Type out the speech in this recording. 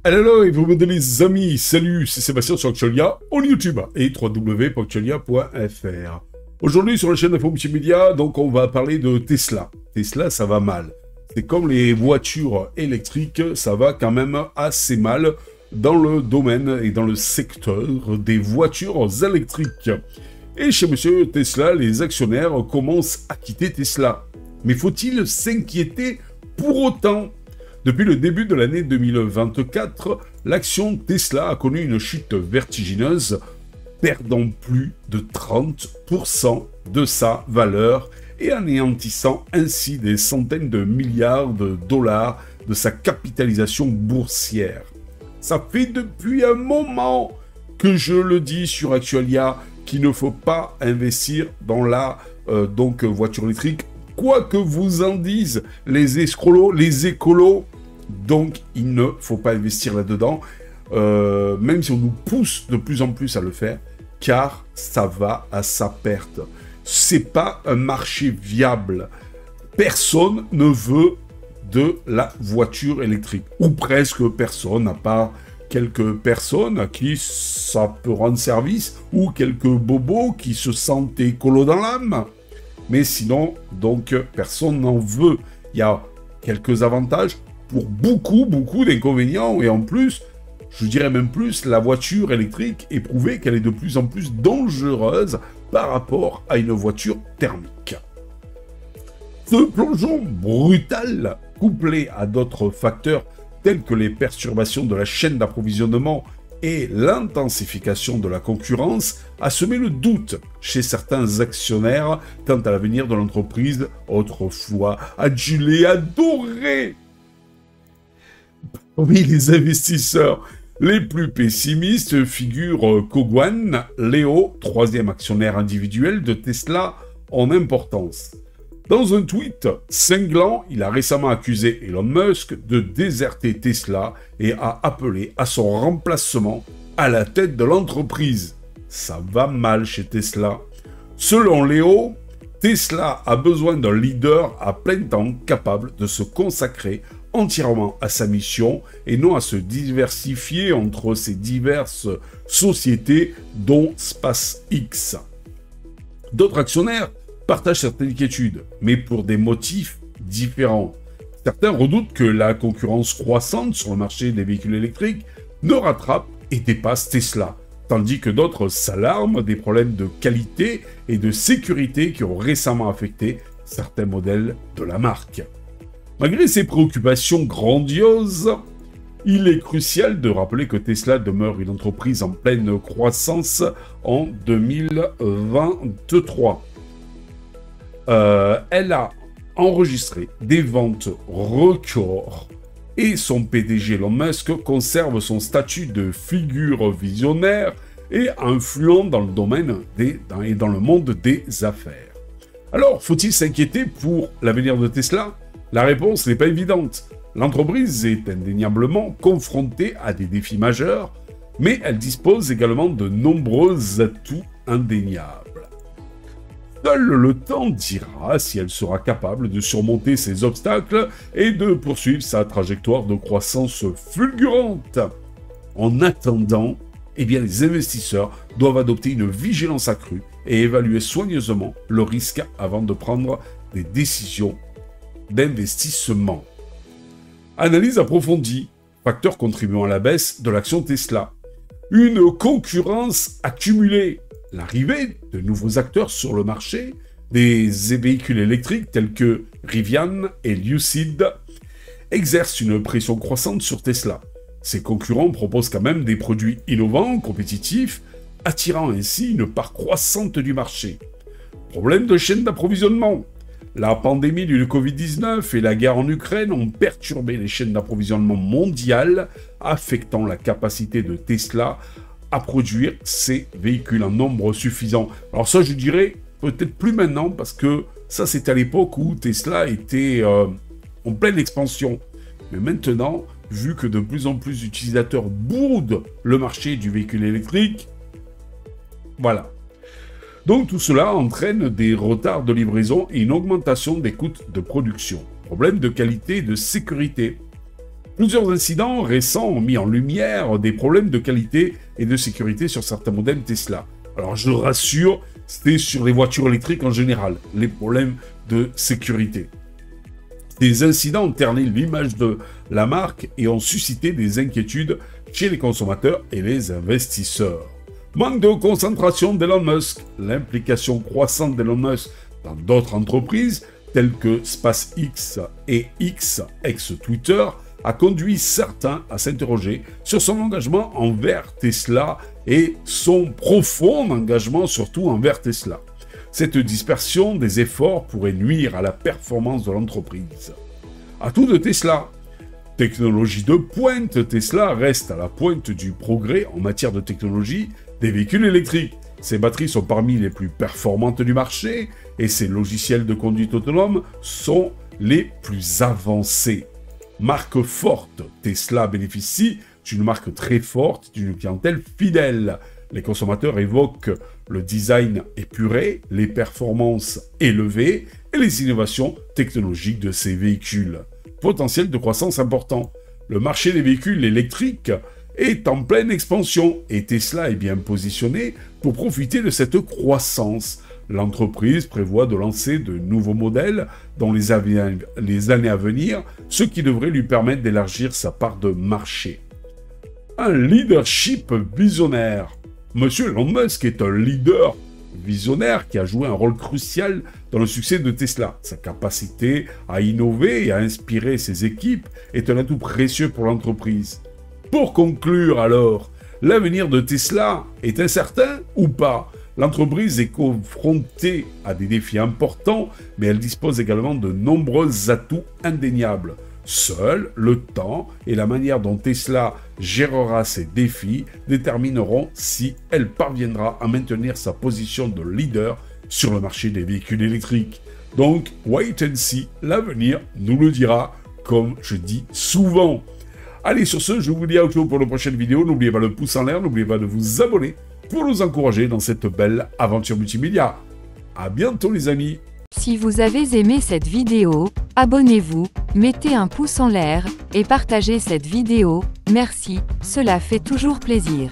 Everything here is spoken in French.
Hello et vous les amis, salut, c'est Sébastien sur Actualia, en YouTube et www.actualia.fr. Aujourd'hui sur la chaîne Info Multimédia, donc on va parler de Tesla. Tesla, ça va mal. C'est comme les voitures électriques, ça va quand même assez mal dans le domaine et dans le secteur des voitures électriques. Et chez Monsieur Tesla, les actionnaires commencent à quitter Tesla. Mais faut-il s'inquiéter pour autant ? Depuis le début de l'année 2024, l'action Tesla a connu une chute vertigineuse, perdant plus de 30% de sa valeur et anéantissant ainsi des centaines de milliards de dollars de sa capitalisation boursière. Ça fait depuis un moment que je le dis sur Actualia qu'il ne faut pas investir dans la voiture électrique, quoi que vous en disent les escrolos, les écolos. Donc, il ne faut pas investir là-dedans, même si on nous pousse de plus en plus à le faire, car ça va à sa perte. C'est pas un marché viable. Personne ne veut de la voiture électrique, ou presque personne, à part quelques personnes à qui ça peut rendre service, ou quelques bobos qui se sentent écolos dans l'âme. Mais sinon, donc, personne n'en veut. Il y a quelques avantages, pour beaucoup d'inconvénients, et en plus, je dirais même plus, la voiture électrique est prouvé qu'elle est de plus en plus dangereuse par rapport à une voiture thermique. Ce plongeon brutal, couplé à d'autres facteurs tels que les perturbations de la chaîne d'approvisionnement et l'intensification de la concurrence, a semé le doute chez certains actionnaires quant à l'avenir de l'entreprise autrefois adulée, adorée. Parmi les investisseurs les plus pessimistes figure Koguan Leo, troisième actionnaire individuel de Tesla en importance. Dans un tweet cinglant, il a récemment accusé Elon Musk de déserter Tesla et a appelé à son remplacement à la tête de l'entreprise. Ça va mal chez Tesla. Selon Leo, Tesla a besoin d'un leader à plein temps capable de se consacrer entièrement à sa mission et non à se diversifier entre ces diverses sociétés dont SpaceX. D'autres actionnaires partagent cette inquiétude, mais pour des motifs différents. Certains redoutent que la concurrence croissante sur le marché des véhicules électriques ne rattrape et dépasse Tesla, tandis que d'autres s'alarment des problèmes de qualité et de sécurité qui ont récemment affecté certains modèles de la marque. Malgré ces préoccupations grandioses, il est crucial de rappeler que Tesla demeure une entreprise en pleine croissance en 2023. Elle a enregistré des ventes records et son PDG Elon Musk conserve son statut de figure visionnaire et influent dans le domaine et dans le monde des affaires. Alors, faut-il s'inquiéter pour l'avenir de Tesla ? La réponse n'est pas évidente. L'entreprise est indéniablement confrontée à des défis majeurs, mais elle dispose également de nombreux atouts indéniables. Seul le temps dira si elle sera capable de surmonter ces obstacles et de poursuivre sa trajectoire de croissance fulgurante. En attendant, les investisseurs doivent adopter une vigilance accrue et évaluer soigneusement le risque avant de prendre des décisions d'investissement. Analyse approfondie, facteur contribuant à la baisse de l'action Tesla. Une concurrence accumulée, l'arrivée de nouveaux acteurs sur le marché, des véhicules électriques tels que Rivian et Lucid, exercent une pression croissante sur Tesla. Ses concurrents proposent quand même des produits innovants, compétitifs, attirant ainsi une part croissante du marché. Problème de chaîne d'approvisionnement. La pandémie du Covid-19 et la guerre en Ukraine ont perturbé les chaînes d'approvisionnement mondiales, affectant la capacité de Tesla à produire ces véhicules en nombre suffisant. Alors ça, je dirais, peut-être plus maintenant, parce que ça, c'était à l'époque où Tesla était en pleine expansion. Mais maintenant, vu que de plus en plus d'utilisateurs boudent le marché du véhicule électrique, voilà. Donc tout cela entraîne des retards de livraison et une augmentation des coûts de production. Problème de qualité et de sécurité. Plusieurs incidents récents ont mis en lumière des problèmes de qualité et de sécurité sur certains modèles Tesla. Alors je rassure, c'était sur les voitures électriques en général, les problèmes de sécurité. Ces incidents ont terni l'image de la marque et ont suscité des inquiétudes chez les consommateurs et les investisseurs. Manque de concentration d'Elon Musk, l'implication croissante d'Elon Musk dans d'autres entreprises telles que SpaceX et X, ex-Twitter, a conduit certains à s'interroger sur son engagement envers Tesla et son profond engagement surtout envers Tesla. Cette dispersion des efforts pourrait nuire à la performance de l'entreprise. Atout de Tesla. Technologie de pointe, Tesla reste à la pointe du progrès en matière de technologie des véhicules électriques. Ses batteries sont parmi les plus performantes du marché et ses logiciels de conduite autonome sont les plus avancés. Marque forte, Tesla bénéficie d'une marque très forte, d'une clientèle fidèle. Les consommateurs évoquent le design épuré, les performances élevées et les innovations technologiques de ces véhicules. Potentiel de croissance important. Le marché des véhicules électriques est en pleine expansion et Tesla est bien positionné pour profiter de cette croissance. L'entreprise prévoit de lancer de nouveaux modèles dans les années à venir, ce qui devrait lui permettre d'élargir sa part de marché. Un leadership visionnaire. Monsieur Elon Musk est un leader visionnaire qui a joué un rôle crucial dans le succès de Tesla. Sa capacité à innover et à inspirer ses équipes est un atout précieux pour l'entreprise. Pour conclure alors, l'avenir de Tesla est incertain ou pas? L'entreprise est confrontée à des défis importants, mais elle dispose également de nombreux atouts indéniables. Seul le temps et la manière dont Tesla gérera ces défis détermineront si elle parviendra à maintenir sa position de leader sur le marché des véhicules électriques. Donc, wait and see, l'avenir nous le dira, comme je dis souvent. Allez, sur ce, je vous dis à ciao pour la prochaine vidéo. N'oubliez pas le pouce en l'air, n'oubliez pas de vous abonner pour nous encourager dans cette belle aventure multimédia. À bientôt les amis. Si vous avez aimé cette vidéo, abonnez-vous, mettez un pouce en l'air et partagez cette vidéo. Merci, cela fait toujours plaisir.